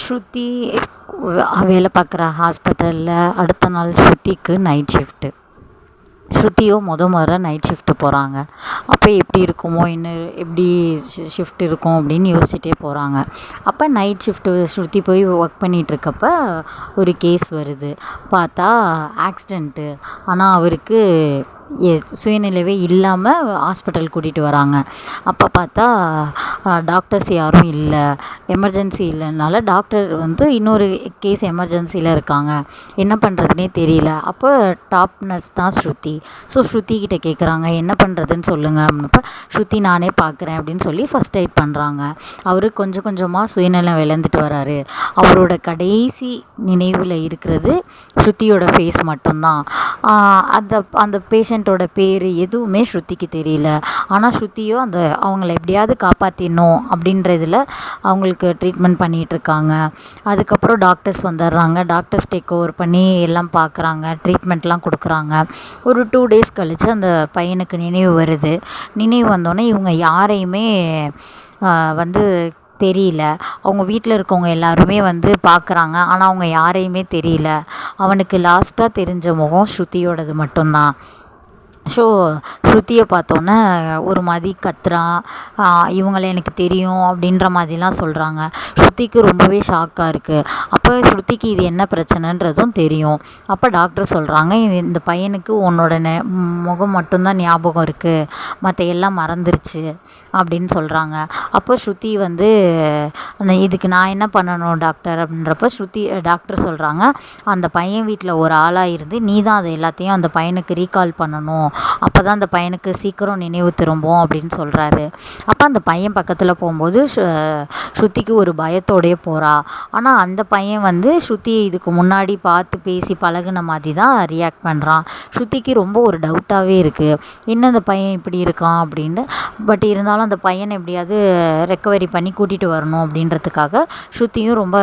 ஸ்ருதி வேலை பார்க்குற ஹாஸ்பிட்டலில் அடுத்த நாள் ஸ்ருதிக்கு நைட் ஷிஃப்ட்டு. ஸ்ருதியோ முறை நைட் ஷிஃப்ட்டு போகிறாங்க. அப்போ எப்படி இருக்குமோ, இன்னும் எப்படி ஷிஃப்ட் இருக்கும் அப்படின்னு யோசிச்சுட்டே போகிறாங்க. அப்போ நைட் ஷிஃப்ட்டு ஸ்ருதி போய் ஒர்க் பண்ணிகிட்ருக்கப்ப ஒரு கேஸ் வருது. பார்த்தா ஆக்சிடெண்ட்டு. ஆனால் அவருக்கு சுயநினைவே இல்லாமல் ஹாஸ்பிட்டல் கூட்டிகிட்டு வராங்க. அப்போ பார்த்தா டாக்டர்ஸ் யாரும் இல்லை. எமர்ஜென்சி இல்லைனால டாக்டர் வந்து இன்னொரு கேஸ் எமர்ஜென்சியில் இருக்காங்க. என்ன பண்ணுறதுனே தெரியல. அப்போ டாப் நர்ஸ் தான் ஸ்ருதி. ஸோ ஸ்ருதிக்கிட்ட கேட்குறாங்க, என்ன பண்ணுறதுன்னு சொல்லுங்கள் அப்படின்னப்ப, ஸ்ருதி நானே பார்க்குறேன் அப்படின்னு சொல்லி ஃபஸ்ட் எய்ட் பண்ணுறாங்க. அவர் கொஞ்சம் கொஞ்சமாக சுயநலம் இழந்துட்டு வராரு. அவரோட கடைசி நினைவில் இருக்கிறது ஸ்ருதியோட ஃபேஸ் மட்டும்தான். அந்த பேஷண்ட்டோட பேர் எதுவுமே ஸ்ருதிக்கு தெரியல. ஆனால் ஸ்ருதியோ அவங்கள எப்படியாவது காப்பாற்றிடணும் அப்படின்றதில் அவங்களுக்கு ட்ரீட்மெண்ட் பண்ணிகிட்ருக்காங்க. அதுக்கப்புறம் டாக்டர்ஸ் வந்துடுறாங்க. டாக்டர்ஸ் டேக் ஓவர் பண்ணி எல்லாம் பார்க்குறாங்க, ட்ரீட்மெண்ட்லாம் கொடுக்குறாங்க. ஒரு 2 டேஸ் கழித்து அந்த பையனுக்கு நினைவு வருது. நினைவு வந்தோடனே இவங்க யாரையுமே வந்து தெரியல. அவங்க வீட்டில் இருக்கவங்க எல்லாருமே வந்து பார்க்குறாங்க. ஆனால் அவங்க யாரையுமே தெரியல. அவனுக்கு லாஸ்ட்டாக தெரிஞ்ச முகம் ஸ்ருதியோடது மட்டும்தான். ஸோ ஸ்ருதியை பார்த்தோன்னே ஒரு மாதிரி கத்துறான். இவங்கள எனக்கு தெரியும் அப்படின்ற மாதிரிலாம் சொல்கிறாங்க. ஸ்ருதிக்கு ரொம்பவே ஷாக்காக இருக்குது. அப்போ ஸ்ருதிக்கு இது என்ன பிரச்சனைன்றதும் தெரியும். அப்போ டாக்டர் சொல்கிறாங்க, இந்த பையனுக்கு உன்னோட முகம் மட்டும்தான் ஞாபகம் இருக்குது, மற்ற எல்லாம் மறந்துருச்சு அப்படின்னு சொல்கிறாங்க. அப்போ ஸ்ருதி வந்து இதுக்கு நான் என்ன பண்ணணும் டாக்டர் அப்படின்றப்ப டாக்டர் சொல்கிறாங்க, அந்த பையன் வீட்டில் ஒரு ஆளாக இருந்து நீ தான் அதை எல்லாத்தையும் அந்த பையனுக்கு ரீகால் பண்ணணும். அப்போ தான் அந்த பையனுக்கு சீக்கிரம் நினைவு திரும்பும் அப்படின்னு சொல்கிறாரு. அப்போ அந்த பையன் பக்கத்தில் போகும்போது ஸ்ருதிக்கு ஒரு பயத்தோடையே போகிறா. ஆனால் அந்த பையன் வந்து ஸ்ருதியை இதுக்கு முன்னாடி பார்த்து பேசி பழகுன மாதிரி தான் ரியாக்ட் பண்ணுறான். ஸ்ருதிக்கு ரொம்ப ஒரு டவுட்டாகவே இருக்குது, என்ன அந்த பையன் இப்படி இருக்கான் அப்படின்னு. பட் இருந்தாலும் அந்த பையனை எப்படியாவது ரெக்கவரி பண்ணி கூட்டிகிட்டு வரணும் அப்படின்றதுக்காக ஸ்ருதியும் ரொம்ப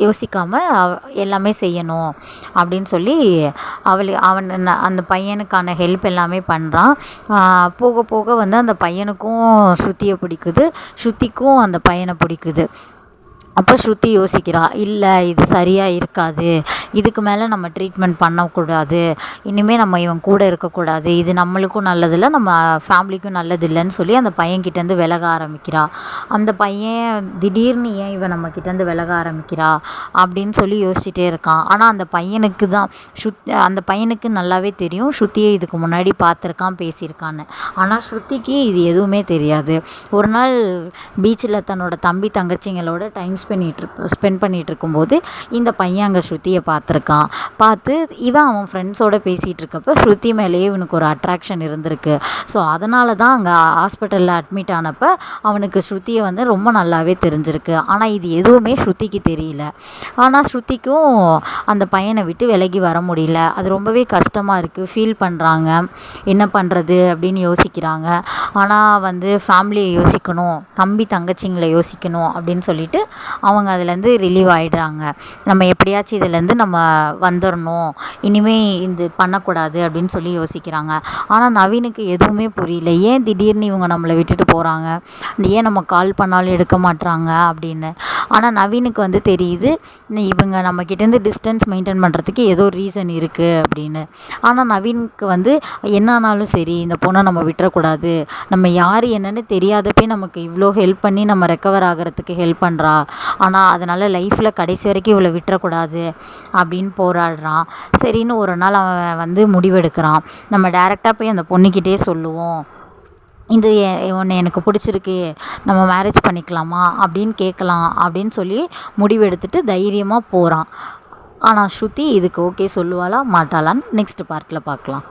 யோசிக்காமல் எல்லாமே செய்யணும் அப்படின்னு சொல்லி அந்த பையனுக்கான ஹெல்ப் எல்லாமே பண்ணுறான். போக போக வந்து அந்த பையனுக்கும் ஸ்ருதியை பிடிக்குது, ஸ்ருதிக்கும் அந்த பையனை பிடிக்குது. அப்போ ஸ்ருதி யோசிக்கிறா, இல்லை இது சரியாக இருக்காது, இதுக்கு மேலே நம்ம ட்ரீட்மெண்ட் பண்ணக்கூடாது, இனிமேல் நம்ம இவன் கூட இருக்கக்கூடாது, இது நம்மளுக்கும் நல்லதில்லை, நம்ம ஃபேமிலிக்கும் நல்லதில்லைன்னு சொல்லி அந்த பையன்கிட்டேருந்து விலக ஆரம்பிக்கிறா. அந்த பையன் திடீர்னு ஏன் இவன் நம்மக்கிட்டேருந்து விலக ஆரம்பிக்கிறா அப்படின்னு சொல்லி யோசிச்சுட்டே இருக்கான். ஆனால் அந்த பையனுக்கு நல்லாவே தெரியும் ஸ்ருதியை இதுக்கு முன்னாடி பார்த்துருக்கான், பேசியிருக்கான்னு. ஆனால் ஸ்ருதிக்கு இது எதுவுமே தெரியாது. ஒரு நாள் பீச்சில் தன்னோட தம்பி தங்கச்சிங்களோட டைம் ஸ்பெண்ட் பண்ணிகிட்டு இருக்கும்போது இந்த பையன் அங்கே ஸ்ருதியை பார்த்துருக்கான். பார்த்து அவன் ஃப்ரெண்ட்ஸோடு பேசிகிட்டு இருக்கப்போ ஸ்ருதி மேலேயே இவனுக்கு ஒரு அட்ராக்ஷன் இருந்திருக்கு. ஸோ அதனால தான் அங்கே ஹாஸ்பிட்டலில் அட்மிட் ஆனப்போ அவனுக்கு ஸ்ருதியை வந்து ரொம்ப நல்லாவே தெரிஞ்சிருக்கு. ஆனால் இது எதுவுமே ஸ்ருதிக்கு தெரியல. ஆனால் ஸ்ருதிக்கும் அந்த பையனை விட்டு விலகி வர முடியல. அது ரொம்பவே கஷ்டமாக இருக்குது, ஃபீல் பண்ணுறாங்க, என்ன பண்ணுறது அப்படின்னு யோசிக்கிறாங்க. ஆனால் வந்து ஃபேமிலியை யோசிக்கணும், தம்பி தங்கச்சிங்களை யோசிக்கணும் அப்படின்னு சொல்லிட்டு அவங்க அதுலேருந்து ரிலீவ் ஆகிடுறாங்க. நம்ம எப்படியாச்சும் இதுலேருந்து நம்ம வந்துடணும், இனிமேல் இது பண்ணக்கூடாது அப்படின்னு சொல்லி யோசிக்கிறாங்க. ஆனால் நவீனுக்கு எதுவுமே புரியல, ஏன் திடீர்னு இவங்க நம்மளை விட்டுட்டு போகிறாங்க, ஏன் நம்ம கால் பண்ணாலும் எடுக்க மாட்றாங்க அப்படின்னு. ஆனால் நவீனுக்கு வந்து தெரியுது, இவங்க நம்மக்கிட்டேருந்து டிஸ்டன்ஸ் மெயின்டைன் பண்ணுறதுக்கு ஏதோ ரீசன் இருக்குது அப்படின்னு. ஆனால் நவீனுக்கு வந்து என்ன ஆனாலும் சரி இந்த பொண்ணை நம்ம விட்டுறக்கூடாது, நம்ம யார் என்னன்னு தெரியாதப்பே நமக்கு இவ்வளோ ஹெல்ப் பண்ணி நம்ம ரெக்கவர் ஆகிறதுக்கு ஹெல்ப் பண்ணுறா, ஆனால் அதனால் லைஃப்பில் கடைசி வரைக்கும் இவ்வளோ விட்டுறக்கூடாது அப்படின்னு போராடுறான். சரின்னு ஒரு நாள் அவன் வந்து முடிவெடுக்கிறான், நம்ம டைரெக்டாக போய் அந்த பொண்ணுக்கிட்டே சொல்லுவோம், இது ஒன்று எனக்கு பிடிச்சிருக்கு, நம்ம மேரேஜ் பண்ணிக்கலாமா அப்படின்னு கேட்கலாம் அப்படின்னு சொல்லி முடிவெடுத்துட்டு தைரியமாக போகிறான். ஆனால் ஸ்ருதி இதுக்கு ஓகே சொல்லுவாளா மாட்டாளான்னு நெக்ஸ்ட் பார்ட்டில் பார்க்கலாம்.